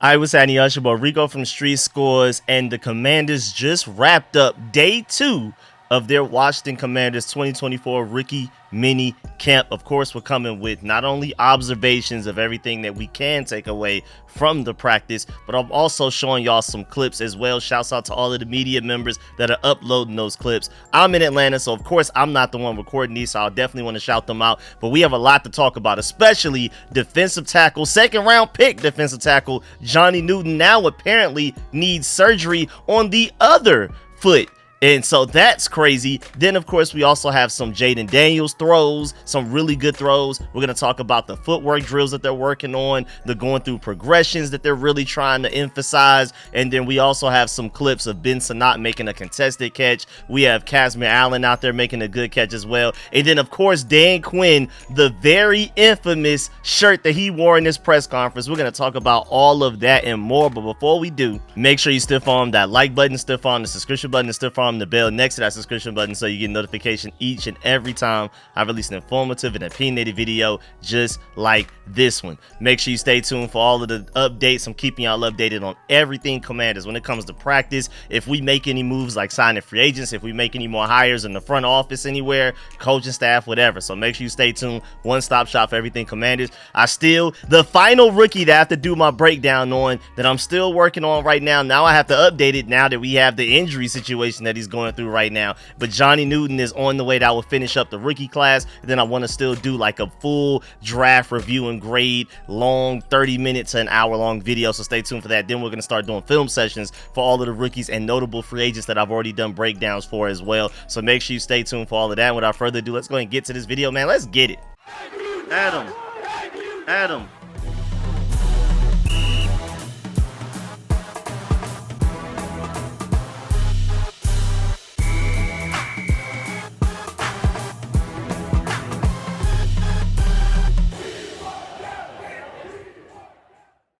I was at Yashabo Rico from RicoScores, and the Commanders just wrapped up day 2 of their Washington Commanders 2024 rookie mini camp. Of course, we're coming with not only observations of everything that we can take away from the practice, but I'm also showing y'all some clips as well. Shouts out to all of the media members that are uploading those clips. I'm in Atlanta, so of course I'm not the one recording these, so I'll definitely want to shout them out. But we have a lot to talk about, especially defensive tackle, second round pick defensive tackle Johnny Newton now apparently needs surgery on the other foot. And so that's crazy. Then, of course, we also have some Jaden Daniels throws, some really good throws. We're going to talk about the footwork drills that they're working on, the going through progressions that they're really trying to emphasize. And then we also have some clips of Ben Sinnott making a contested catch. We have Casimir Allen out there making a good catch as well. And then, of course, Dan Quinn, the very infamous shirt that he wore in this press conference. We're going to talk about all of that and more. But before we do, make sure you stiff arm that like button, stiff arm the subscription button, and stiff arm the bell next to that subscription button so you get notification each and every time I release an informative and opinionated video just like this one. Make sure you stay tuned for all of the updates. I'm keeping y'all updated on everything Commanders when it comes to practice. If we make any moves like signing free agents, if we make any more hires in the front office anywhere, coaching staff, whatever. So make sure you stay tuned. One-stop shop for everything Commanders. The final rookie that I have to do my breakdown on, that I'm still working on right now. Now I have to update it now that we have the injury situation that he's going through right now. But Johnny Newton is on the way. That will finish up the rookie class. And then I want to still do like a full draft review and grade, long 30 minutes to an hour long video. So stay tuned for that. Then we're going to start doing film sessions for all of the rookies and notable free agents that I've already done breakdowns for as well. So make sure you stay tuned for all of that. And without further ado, let's go ahead and get to this video, man. Let's get it. Adam.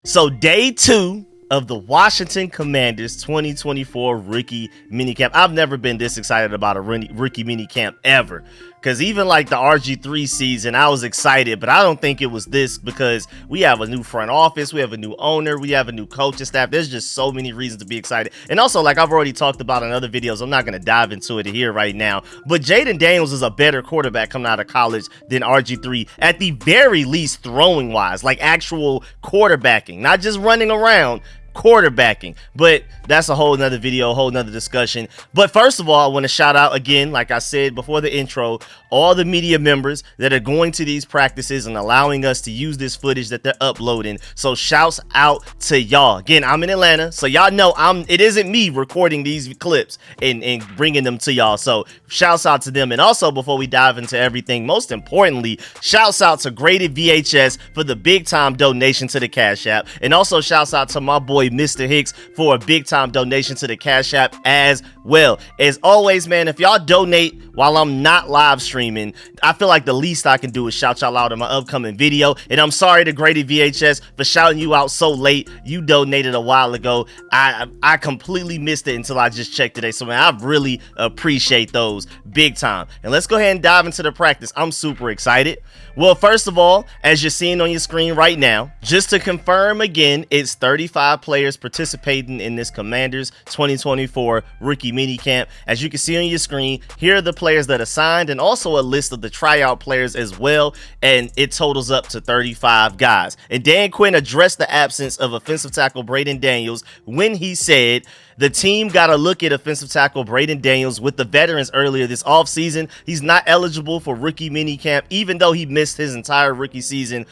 So day 2 of the Washington Commanders 2024 rookie minicamp. I've never been this excited about a rookie minicamp ever. Because even like the RG3 season, I was excited, but I don't think it was this, because we have a new front office, we have a new owner, we have a new coaching staff. There's just so many reasons to be excited. And also, like I've already talked about in other videos, I'm not going to dive into it here right now, but Jaden Daniels is a better quarterback coming out of college than RG3, at the very least throwing wise, like actual quarterbacking, not just running around. Quarterbacking. But that's a whole nother video, a whole nother discussion. But first of all, I want to shout out again, like I said before the intro, all the media members that are going to these practices and allowing us to use this footage that they're uploading. So shouts out to y'all. Again, I'm in Atlanta, so y'all know it isn't me recording these clips and bringing them to y'all. So shouts out to them. And also, before we dive into everything, most importantly, shouts out to Graded VHS for the big time donation to the Cash App. And also shouts out to my boy Mr. Hicks for a big time donation to the Cash App as well. As always, man, if y'all donate while I'm not live streaming, I feel like the least I can do is shout y'all out in my upcoming video. And I'm sorry to Graded VHS for shouting you out so late. You donated a while ago. I completely missed it until I just checked today. So man, I really appreciate those big time. And let's go ahead and dive into the practice. I'm super excited. Well, first of all, as you're seeing on your screen right now, just to confirm again, it's 35 players participating in this Commanders 2024 rookie minicamp. As you can see on your screen, here are the players that are signed, and also a list of the tryout players as well, and it totals up to 35 guys. And Dan Quinn addressed the absence of offensive tackle Braden Daniels when he said the team got a look at offensive tackle Braden Daniels with the veterans earlier this offseason. He's not eligible for rookie minicamp, even though he missed his entire rookie season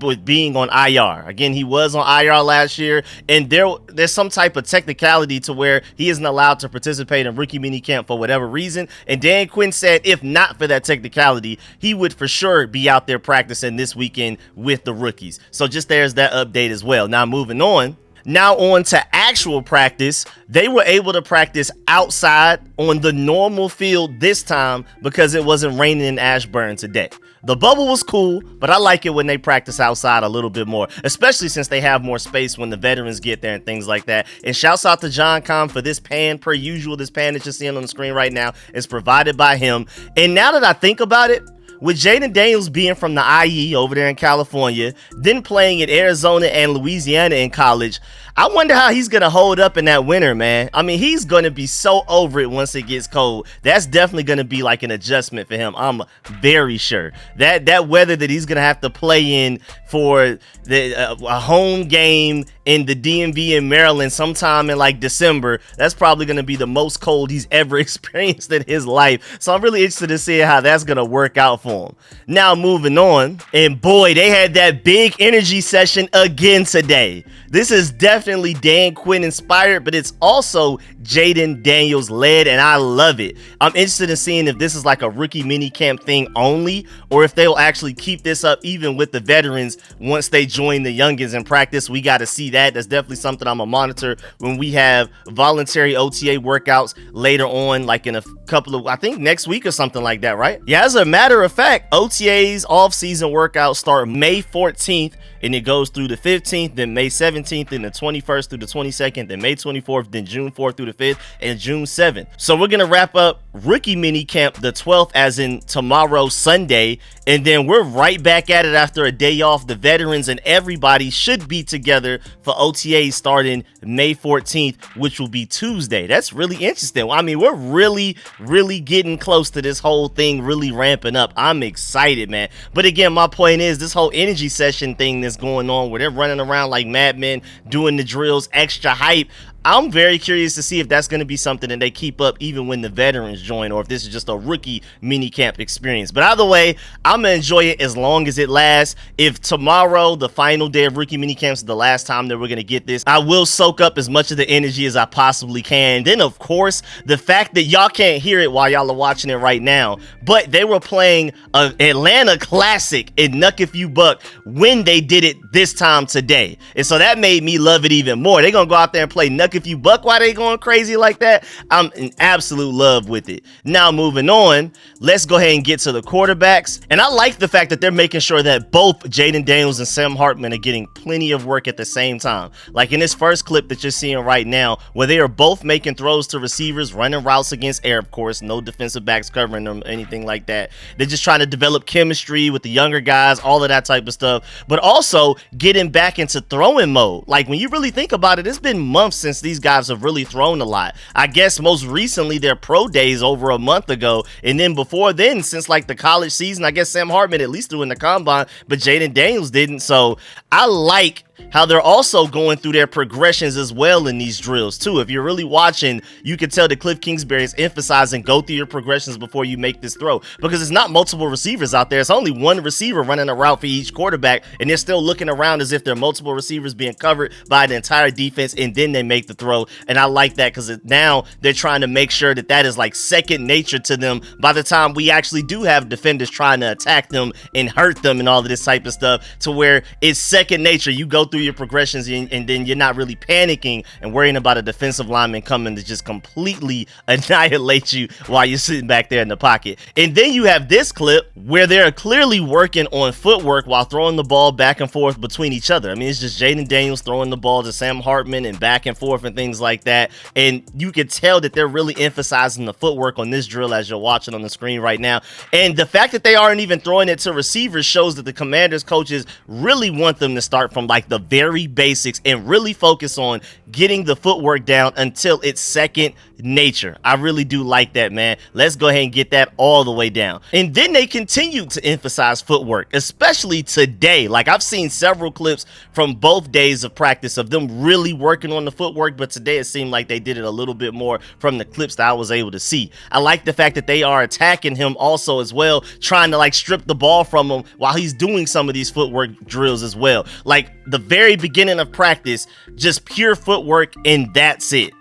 with being on IR. Again, he was on IR last year, and there's some type of technicality to where he isn't allowed to participate in rookie minicamp for whatever reason. And Dan Quinn said if not for that technicality, he would for sure be out there practicing this weekend with the rookies. So just there's that update as well. Now moving on. Now on to actual practice. They were able to practice outside on the normal field this time because it wasn't raining in Ashburn today. The bubble was cool, but I like it when they practice outside a little bit more, especially since they have more space when the veterans get there and things like that. And shouts out to John Com for this pan, per usual. This pan that you're seeing on the screen right now is provided by him. And now that I think about it, with Jaden Daniels being from the IE over there in California, then playing at Arizona and Louisiana in college, I wonder how he's going to hold up in that winter, man. I mean, he's going to be so over it once it gets cold. That's definitely going to be like an adjustment for him. I'm very sure. That weather that he's going to have to play in for a home game in the DMV in Maryland sometime in like December, that's probably going to be the most cold he's ever experienced in his life. So I'm really interested to see how that's going to work out for him. Now moving on, and boy, they had that big energy session again today. This is definitely Dan Quinn inspired, but it's also Jaden Daniels led, and I love it. I'm interested in seeing if this is like a rookie minicamp thing only, or if they'll actually keep this up even with the veterans once they join the youngins in practice. We got to see that. That's definitely something I'm gonna monitor when we have voluntary OTA workouts later on, like in a couple of, I think next week or something like that, right? Yeah, as a matter of fact, OTAs off-season workouts start May 14th and it goes through the 15th, then May 17th, then the 21st through the 22nd, then May 24th, then June 4th through the 5th, and June 7th. So we're gonna wrap up rookie minicamp the 12th, as in tomorrow, Sunday, and then we're right back at it after a day off. The veterans and everybody should be together for OTAs starting May 14th, which will be Tuesday. That's really interesting. I mean, we're really getting close to this whole thing really ramping up. I'm excited, man. But again, my point is this whole energy session thing that's going on where they're running around like madmen doing the drills, extra hype. I'm very curious to see if that's going to be something that they keep up even when the veterans join, or if this is just a rookie minicamp experience. But either way, I'm going to enjoy it as long as it lasts. If tomorrow, the final day of rookie minicamps, is the last time that we're going to get this, I will soak up as much of the energy as I possibly can. Then, of course, the fact that y'all can't hear it while y'all are watching it right now, but they were playing an Atlanta Classic in Nuck If You Buck when they did it this time today. And so that made me love it even more. They're going to go out there and play Nuck If You Buck. Why they going crazy like that? I'm in absolute love with it. Now moving on, let's go ahead and get to the quarterbacks. And I like the fact that they're making sure that both Jaden Daniels and Sam Hartman are getting plenty of work at the same time. Like in this first clip that you're seeing right now, where they are both making throws to receivers, running routes against air, of course, no defensive backs covering them, anything like that. They're just trying to develop chemistry with the younger guys, all of that type of stuff, but also getting back into throwing mode. Like when you really think about it, it's been months since these guys have really thrown a lot. I guess most recently their pro days over a month ago, and then before then, since like the college season, I guess Sam Hartman at least threw in the combine, but Jaden Daniels didn't. So I like how they're also going through their progressions as well in these drills too. If you're really watching, you can tell that Cliff Kingsbury is emphasizing go through your progressions before you make this throw, because it's not multiple receivers out there. It's only one receiver running a route for each quarterback, and they're still looking around as if there are multiple receivers being covered by the entire defense, and then they make the throw. And I like that, because now they're trying to make sure that that is like second nature to them by the time we actually do have defenders trying to attack them and hurt them and all of this type of stuff, to where it's second nature. You go through your progressions and then you're not really panicking and worrying about a defensive lineman coming to just completely annihilate you while you're sitting back there in the pocket. And then you have this clip where they're clearly working on footwork while throwing the ball back and forth between each other. I mean, it's just Jaden Daniels throwing the ball to Sam Hartman and back and forth and things like that. And you can tell that they're really emphasizing the footwork on this drill as you're watching on the screen right now. And the fact that they aren't even throwing it to receivers shows that the Commanders coaches really want them to start from like the very basics and really focus on getting the footwork down until it's second nature. I really do like that, man. Let's go ahead and get that all the way down. And then they continue to emphasize footwork, especially today. Like I've seen several clips from both days of practice of them really working on the footwork, but today it seemed like they did it a little bit more from the clips that I was able to see. I like the fact that they are attacking him also as well, trying to like strip the ball from him while he's doing some of these footwork drills as well. Like the very beginning of practice, just pure footwork, and that's it.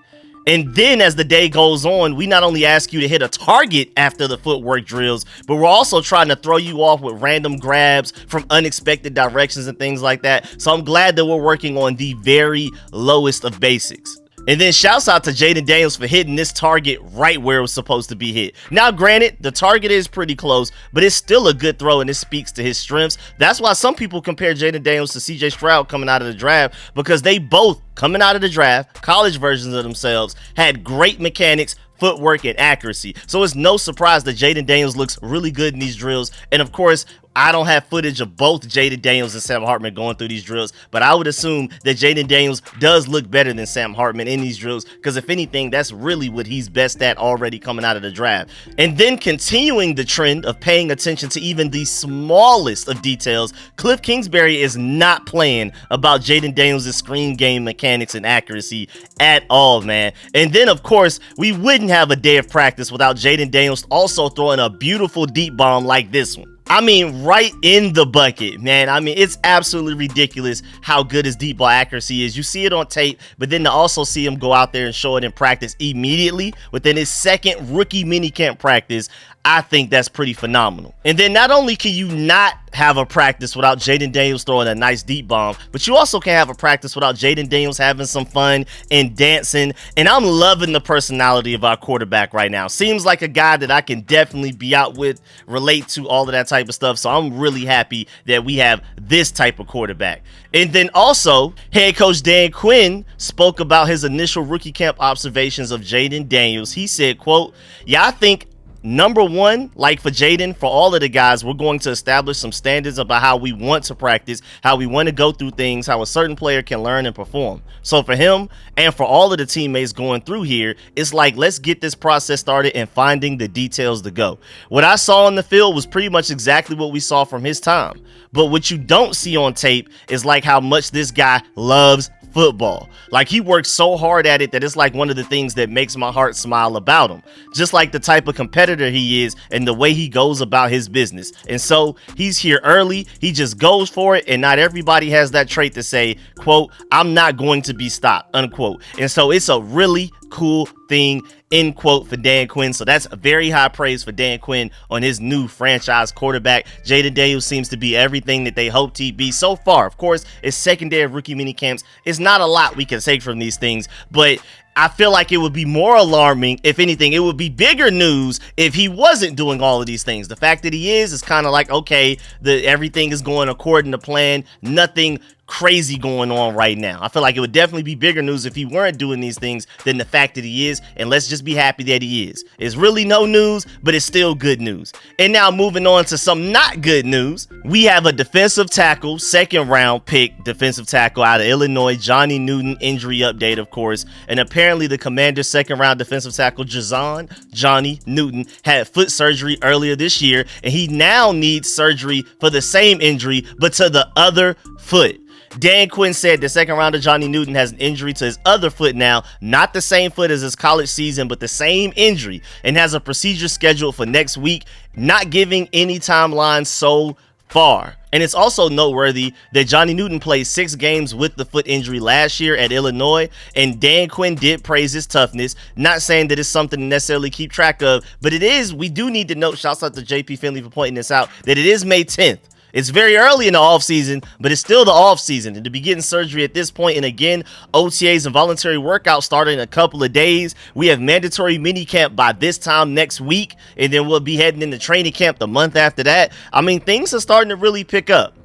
And then as the day goes on, we not only ask you to hit a target after the footwork drills, but we're also trying to throw you off with random grabs from unexpected directions and things like that. So I'm glad that we're working on the very lowest of basics. And then shouts out to Jaden Daniels for hitting this target right where it was supposed to be hit. Now, granted, the target is pretty close, but it's still a good throw, and it speaks to his strengths. That's why some people compare Jaden Daniels to CJ Stroud coming out of the draft, because they both, coming out of the draft, college versions of themselves, had great mechanics, footwork, and accuracy. So it's no surprise that Jaden Daniels looks really good in these drills. And of course, I don't have footage of both Jaden Daniels and Sam Hartman going through these drills, but I would assume that Jaden Daniels does look better than Sam Hartman in these drills, because if anything, that's really what he's best at already coming out of the draft. And then continuing the trend of paying attention to even the smallest of details, Cliff Kingsbury is not playing about Jaden Daniels' screen game mechanics and accuracy at all, man. And then, of course, we wouldn't have a day of practice without Jaden Daniels also throwing a beautiful deep bomb like this one. I mean, right in the bucket, man. I mean, it's absolutely ridiculous how good his deep ball accuracy is. You see it on tape, but then to also see him go out there and show it in practice immediately within his second rookie minicamp practice, I think that's pretty phenomenal. And then not only can you not have a practice without Jaden Daniels throwing a nice deep bomb, but you also can have a practice without Jaden Daniels having some fun and dancing. And I'm loving the personality of our quarterback right now. Seems like a guy that I can definitely be out with, relate to, all of that type of stuff. So I'm really happy that we have this type of quarterback. And then also, head coach Dan Quinn spoke about his initial rookie camp observations of Jaden Daniels. He said, quote, "Yeah, I think number one, like for Jaden, for all of the guys, we're going to establish some standards about how we want to practice, how we want to go through things, how a certain player can learn and perform. So for him and for all of the teammates going through here, it's like, let's get this process started and finding the details to go." What I saw on the field was pretty much exactly what we saw from his time. But what you don't see on tape is like how much this guy loves football. Like, he works so hard at it that it's like one of the things that makes my heart smile about him. Just like the type of competitor he is and the way he goes about his business. And so he's here early, he just goes for it, and not everybody has that trait to say, quote, "I'm not going to be stopped," unquote. And so it's a really cool thing, end quote, for Dan Quinn. So that's a very high praise for Dan Quinn on his new franchise quarterback. Jaden Daniels seems to be everything that they hoped he'd be so far. Of course, it's second day of rookie mini camps. It's not a lot we can take from these things, but I feel like it would be more alarming. If anything, it would be bigger news if he wasn't doing all of these things. The fact that he is kind of like, okay, everything is going according to plan. Nothing crazy going on right now. I feel like it would definitely be bigger news if he weren't doing these things than the fact that he is, and let's just be happy that he is. It's really no news, but it's still good news. And now moving on to some not good news, we have a defensive tackle, second round pick defensive tackle out of Illinois, Johnny Newton, injury update, of course. And apparently the Commanders' second round defensive tackle, Johnny Newton, had foot surgery earlier this year, and he now needs surgery for the same injury, but to the other foot. Dan Quinn said the second rounder Johnny Newton has an injury to his other foot now, not the same foot as his college season, but the same injury, and has a procedure scheduled for next week, not giving any timeline so far. And it's also noteworthy that Johnny Newton played 6 games with the foot injury last year at Illinois, and Dan Quinn did praise his toughness, not saying that it's something to necessarily keep track of, but it is. We do need to note, shouts out to JP Finley for pointing this out, that it is May 10th. It's very early in the offseason, but it's still the offseason. And to be getting surgery at this point, and again, OTAs and voluntary workouts starting in a couple of days. We have mandatory minicamp by this time next week, and then we'll be heading into training camp the month after that. I mean, things are starting to really pick up.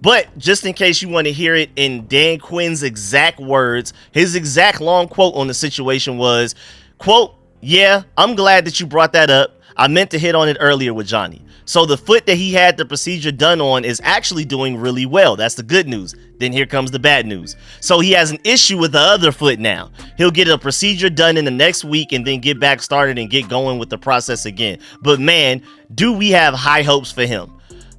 But just in case you want to hear it in Dan Quinn's exact words, his exact long quote on the situation was, quote, "Yeah, I'm glad that you brought that up. I meant to hit on it earlier with Johnny. So the foot that he had the procedure done on is actually doing really well. That's the good news. Then here comes the bad news. So he has an issue with the other foot now. He'll get a procedure done in the next week and then get back started and get going with the process again. But man, do we have high hopes for him.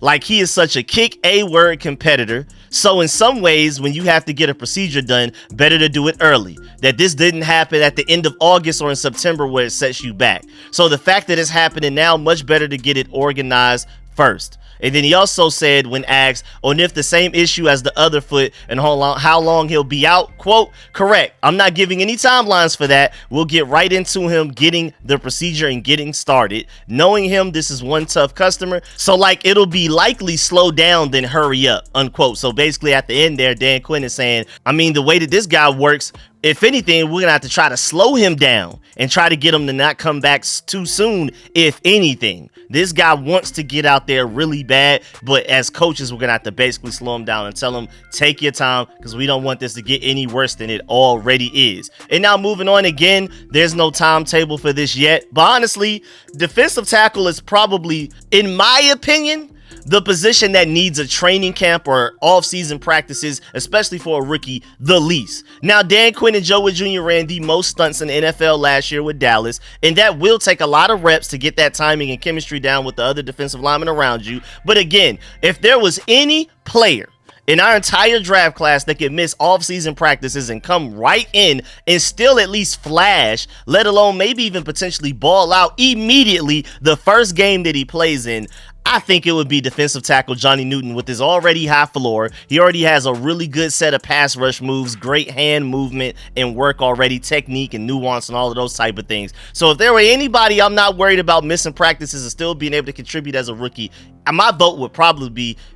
Like, he is such a kick A-word competitor. So in some ways, when you have to get a procedure done, better to do it early. That this didn't happen at the end of August or in September where it sets you back. So the fact that it's happening now, much better to get it organized first. And then he also said, when asked on if the same issue as the other foot and how long he'll be out, quote, "Correct. I'm not giving any timelines for that. We'll get right into him getting the procedure and getting started. Knowing him, this is one tough customer. So like, it'll be likely slow down than hurry up," unquote. So basically at the end there, Dan Quinn is saying, I mean, the way that this guy works, If anything, we're gonna have to try to slow him down and try to get him to not come back too soon. If anything, this guy wants to get out there really bad, but as coaches, we're gonna have to basically slow him down and tell him, take your time, because we don't want this to get any worse than it already is. And now moving on again, there's no timetable for this yet, but honestly, defensive tackle is probably, in my opinion, the position that needs a training camp or off-season practices, especially for a rookie, the least. Now, Dan Quinn and Joe Wood Jr. ran the most stunts in the NFL last year with Dallas, and that will take a lot of reps to get that timing and chemistry down with the other defensive linemen around you. But again, if there was any player in our entire draft class that could miss off-season practices and come right in and still at least flash, let alone maybe even potentially ball out immediately the first game that he plays in, I think it would be defensive tackle Johnny Newton. With his already high floor, he already has a really good set of pass rush moves, great hand movement and work already, technique and nuance and all of those type of things. So if there were anybody I'm not worried about missing practices and still being able to contribute as a rookie, my vote would probably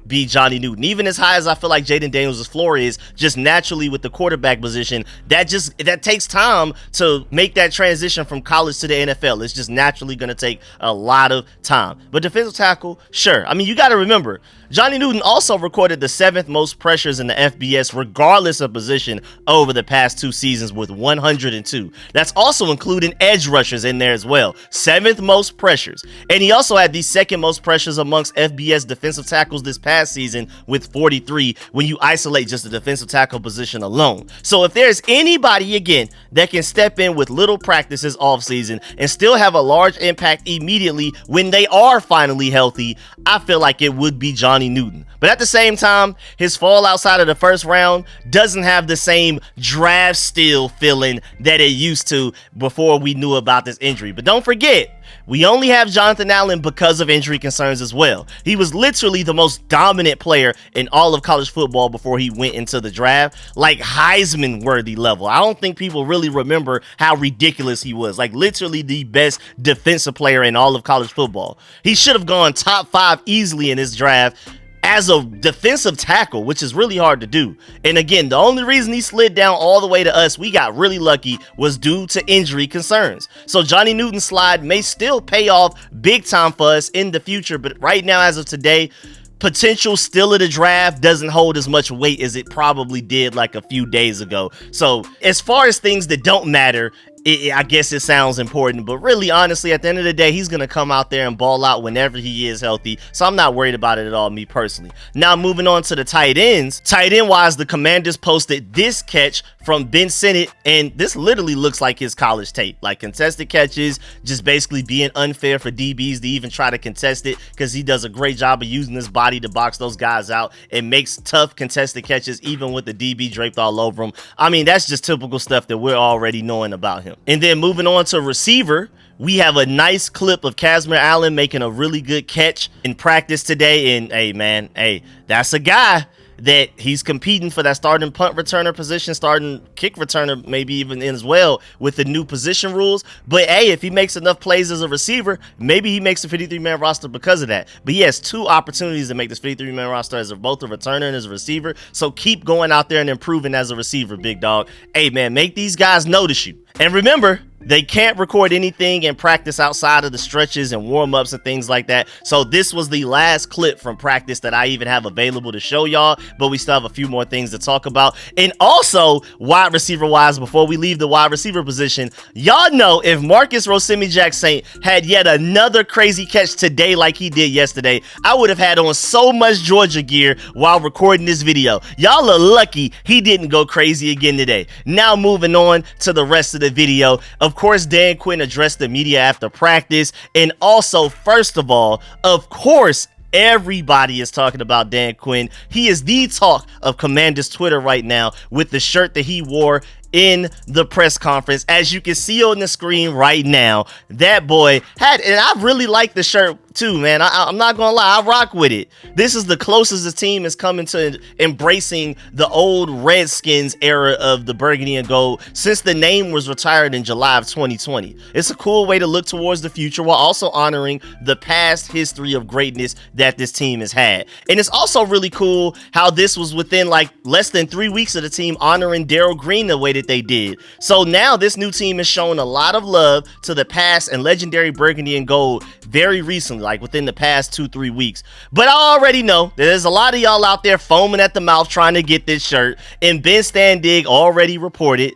be Johnny Newton. Even as high as I feel like Jaden Daniels' floor is, just naturally with the quarterback position, that takes time to make that transition from college to the NFL. It's just naturally going to take a lot of time. But defensive tackle, sure. I mean, you got to remember, Johnny Newton also recorded the 7th most pressures in the FBS, regardless of position, over the past 2 seasons with 102. That's also including edge rushers in there as well. 7th most pressures. And he also had the 2nd most pressures amongst FBS defensive tackles this past season with 43 when you isolate just the defensive tackle position alone. So if there's anybody, again, that can step in with little practices off season and still have a large impact immediately when they are finally healthy, I feel like it would be Johnny Newton. But at the same time, his fall outside of the first round doesn't have the same draft steal feeling that it used to before we knew about this injury. But don't forget, we only have Jonathan Allen because of injury concerns as well. He was literally the most dominant player in all of college football before he went into the draft, like Heisman worthy level. I don't think people really remember how ridiculous he was, like literally the best defensive player in all of college football. He should have gone top 5 easily in this draft as a defensive tackle, which is really hard to do. And again, the only reason he slid down all the way to us, we got really lucky, was due to injury concerns. So Johnny Newton's slide may still pay off big time for us in the future, but right now, as of today, potential still of the draft doesn't hold as much weight as it probably did like a few days ago. So as far as things that don't matter, I guess it sounds important, but really, honestly, at the end of the day, he's going to come out there and ball out whenever he is healthy. So I'm not worried about it at all, me personally. Now, moving on to the tight ends. Tight end wise, the Commanders posted this catch from Ben Sinnott, and this literally looks like his college tape. Like contested catches, just basically being unfair for DBs to even try to contest it, because he does a great job of using his body to box those guys out and makes tough contested catches even with the DB draped all over him. I mean, that's just typical stuff that we're already knowing about him. And then moving on to receiver, we have a nice clip of Kazmir Allen making a really good catch in practice today. And hey, man, that's a guy that he's competing for that starting punt returner position, starting kick returner, maybe even in as well with the new position rules. But hey, if he makes enough plays as a receiver, maybe he makes the 53-man roster because of that. But he has 2 opportunities to make this 53-man roster as both a returner and as a receiver. So keep going out there and improving as a receiver, big dog. Hey, man, make these guys notice you. And remember, they can't record anything in practice outside of the stretches and warm-ups and things like that. So this was the last clip from practice that I even have available to show y'all, but we still have a few more things to talk about. And also, wide receiver-wise, before we leave the wide receiver position, y'all know if Marcus Rosemy-Jacksaint had yet another crazy catch today like he did yesterday, I would have had on so much Georgia gear while recording this video. Y'all are lucky he didn't go crazy again today. Now moving on to the rest of the video. Of course, Dan Quinn addressed the media after practice, and also, first of all, of course, everybody is talking about Dan Quinn. He is the talk of Commanders Twitter right now with the shirt that he wore in the press conference. As you can see on the screen right now, that boy had, and I really like the shirt too, man. I'm not gonna lie, I rock with it. This is the closest the team is coming to embracing the old Redskins era of the burgundy and gold since the name was retired in July of 2020. It's a cool way to look towards the future while also honoring the past history of greatness that this team has had. And it's also really cool how this was within like less than 3 weeks of the team honoring Darryl Green the way that they did. So now this new team has shown a lot of love to the past and legendary burgundy and gold very recently, like within the past 2-3 weeks. But I already know that there's a lot of y'all out there foaming at the mouth trying to get this shirt, and Ben Standig already reported,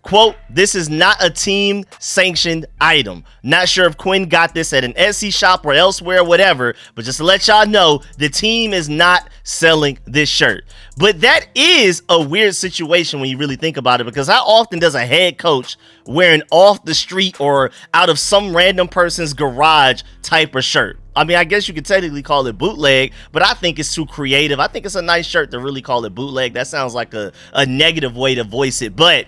quote, "This is not a team sanctioned item. Not sure if Quinn got this at an Etsy shop or elsewhere, whatever, but just to let y'all know, the team is not selling this shirt." But that is a weird situation when you really think about it, because how often does a head coach wear an off the street or out of some random person's garage type of shirt? I mean, I guess you could technically call it bootleg, but I think it's too creative. I think it's a nice shirt to really call it bootleg. That sounds like a negative way to voice it, but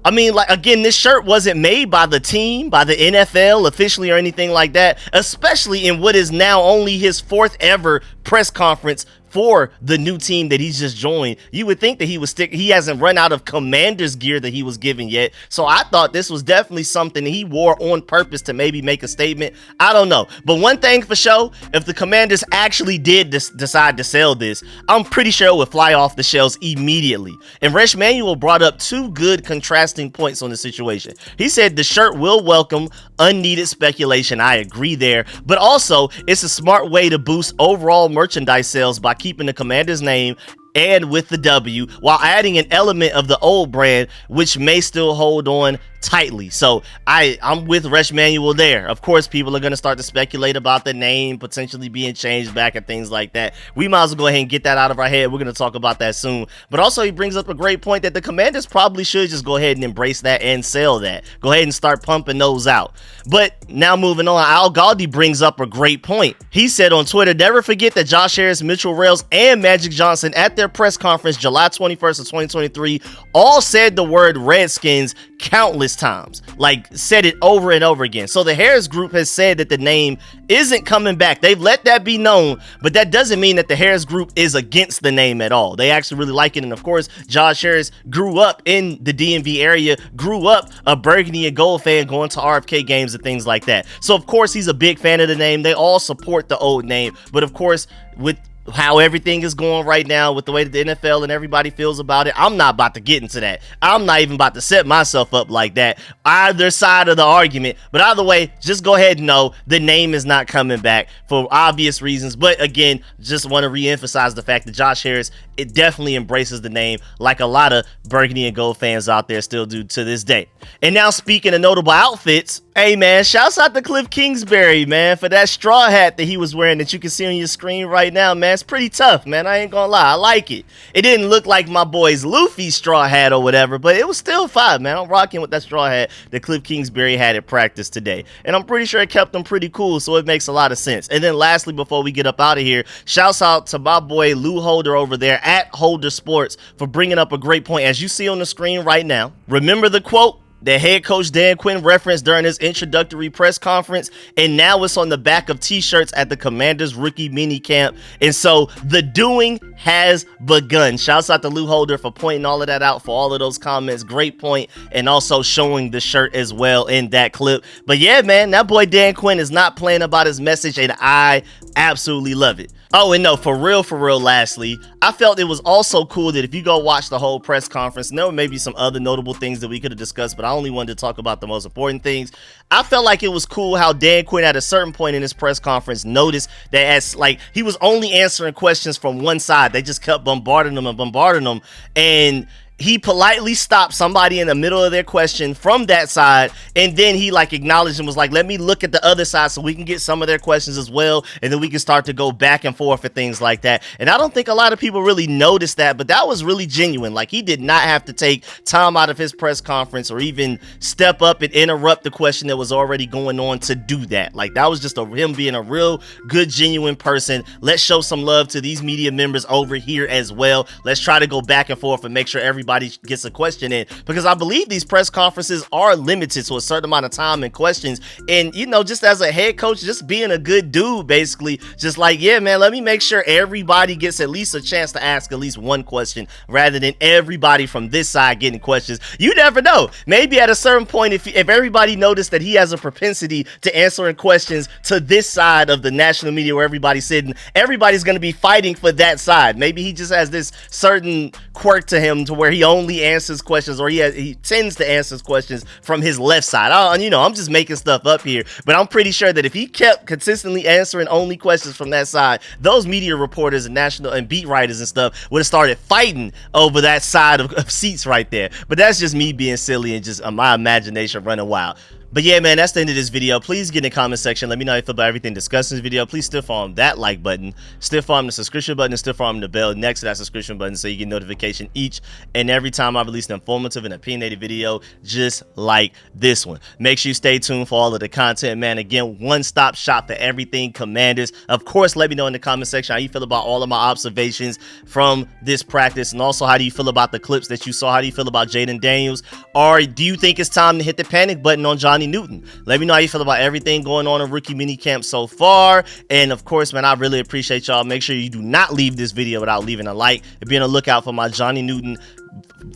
I mean, like, again, this shirt wasn't made by the team, by the NFL officially or anything like that, especially in what is now only his 4th ever press conference for the new team that he's just joined. You would think that he hasn't run out of Commanders gear that he was given yet. So I thought this was definitely something he wore on purpose to maybe make a statement. I don't know. But one thing for sure, if the Commanders actually did decide to sell this, I'm pretty sure it would fly off the shelves immediately. And Resh Manuel brought up 2 good contrasting points on the situation. He said the shirt will welcome unneeded speculation. I agree there. But also, it's a smart way to boost overall merchandise sales by keeping the Commander's name and with the W while adding an element of the old brand, which may still hold on tightly. So I'm with Resh Manuel there. Of course, people are going to start to speculate about the name potentially being changed back and things like that. We might as well go ahead and get that out of our head. We're going to talk about that soon. But also, he brings up a great point that the Commanders probably should just go ahead and embrace that and sell that. Go ahead and start pumping those out. But now moving on, Al Galdi brings up a great point. He said on Twitter, "Never forget that Josh Harris, Mitchell Rales, and Magic Johnson at their press conference July 21st of 2023 all said the word Redskins countless times, like said it over and over again. So the Harris group has said that the name isn't coming back. They've let that be known, but that doesn't mean that the Harris group is against the name at all. They actually really like it. And of course, Josh Harris grew up in the DMV area, grew up a burgundy and gold fan, going to RFK games and things like that. So of course, he's a big fan of the name. They all support the old name, but of course, with how everything is going right now, with the way that the NFL and everybody feels about it, I'm not about to get into that. I'm not even about to set myself up like that, either side of the argument. But either way, just go ahead and know the name is not coming back for obvious reasons. But again, just want to re-emphasize the fact that Josh Harris, it definitely embraces the name like a lot of burgundy and gold fans out there still do to this day. And now, speaking of notable outfits, hey man, shouts out to Cliff Kingsbury, man, for that straw hat that he was wearing that you can see on your screen right now, man. It's pretty tough, man. I ain't gonna lie. I like it. It didn't look like my boy's Luffy straw hat or whatever, but it was still fine, man. I'm rocking with that straw hat that Cliff Kingsbury had at practice today. And I'm pretty sure it kept him pretty cool, so it makes a lot of sense. And then lastly, before we get up out of here, shouts out to my boy Lou Holder over there at Holder Sports for bringing up a great point. As you see on the screen right now, remember the quote that head coach Dan Quinn referenced during his introductory press conference, and now it's on the back of t-shirts at the Commanders rookie minicamp. And so the doing has begun. Shouts out to Lou Holder for pointing all of that out, for all of those comments. Great point. And also showing the shirt as well in that clip. But yeah, man, that boy Dan Quinn is not playing about his message, and I absolutely love it. Oh, and no, for real, lastly, I felt it was also cool that if you go watch the whole press conference, and there may be some other notable things that we could have discussed, but I only wanted to talk about the most important things. I felt like it was cool how Dan Quinn at a certain point in his press conference noticed that as like he was only answering questions from one side. They just kept bombarding him, and he politely stopped somebody in the middle of their question from that side, and then he like acknowledged and was like, let me look at the other side so we can get some of their questions as well, and then we can start to go back and forth and things like that. And I don't think a lot of people really noticed that, but that was really genuine. Like, he did not have to take time out of his press conference or even step up and interrupt the question that was already going on to do that. Like, that was just him being a real good, genuine person. Let's show some love to these media members over here as well. Let's try to go back and forth and make sure everybody everybody gets a question in, because I believe these press conferences are limited to a certain amount of time and questions. And, you know, just as a head coach, just being a good dude, basically, just like, yeah, man, let me make sure everybody gets at least a chance to ask at least one question rather than everybody from this side getting questions. You never know. Maybe at a certain point, if everybody noticed that he has a propensity to answering questions to this side of the national media where everybody's sitting, everybody's going to be fighting for that side. Maybe he just has this certain quirk to him to where he only answers questions, or he tends to answer questions from his left side. I'm just making stuff up here, but I'm pretty sure that if he kept consistently answering only questions from that side, those media reporters and national and beat writers and stuff would have started fighting over that side of seats right there. But that's just me being silly and just my imagination running wild. But yeah, man, that's the end of this video. Please get in the comment section. Let me know how you feel about everything discussed in this video. Please stiff arm that like button, stiff arm the subscription button, and stiff arm the bell next to that subscription button so you get notification each and every time I release an informative and opinionated video just like this one. Make sure you stay tuned for all of the content, man. Again, one-stop shop for everything Commanders. Of course, let me know in the comment section how you feel about all of my observations from this practice, and also how do you feel about the clips that you saw? How do you feel about Jaden Daniels? Or do you think it's time to hit the panic button on Johnny Newton? Let me know how you feel about everything going on in rookie minicamp so far. And of course, man, I really appreciate y'all. Make sure you do not leave this video without leaving a like and be on the lookout for my Johnny Newton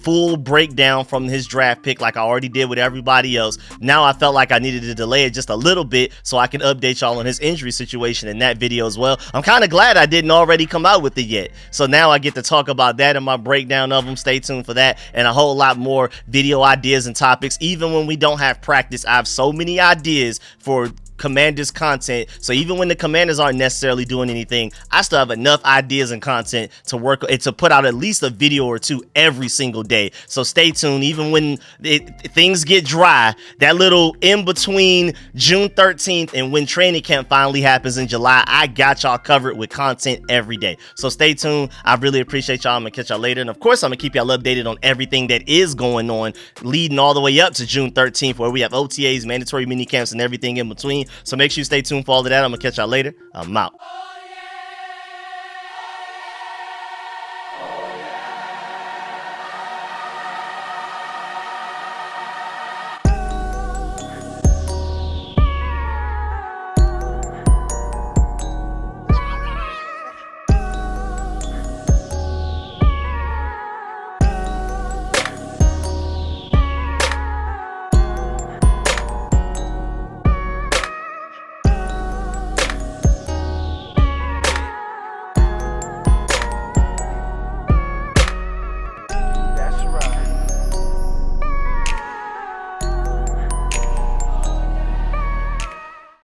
full breakdown from his draft pick, like I already did with everybody else. Now I felt like I needed to delay it just a little bit so I can update y'all on his injury situation in that video as well. I'm kind of glad I didn't already come out with it yet, so now I get to talk about that and my breakdown of them. Stay tuned for that and a whole lot more video ideas and topics. Even when we don't have practice, I have so many ideas for Commanders content, so even when the Commanders aren't necessarily doing anything, I still have enough ideas and content to work and to put out at least a video or two every single day. So stay tuned. Even when things get dry, that little in between June 13th and when training camp finally happens in July, I got y'all covered with content every day. So stay tuned. I really appreciate y'all. I'm gonna catch y'all later, and of course I'm gonna keep y'all updated on everything that is going on leading all the way up to June 13th, where we have OTAs, mandatory mini camps, and everything in between. So make sure you stay tuned for all of that. I'm gonna catch y'all later. I'm out.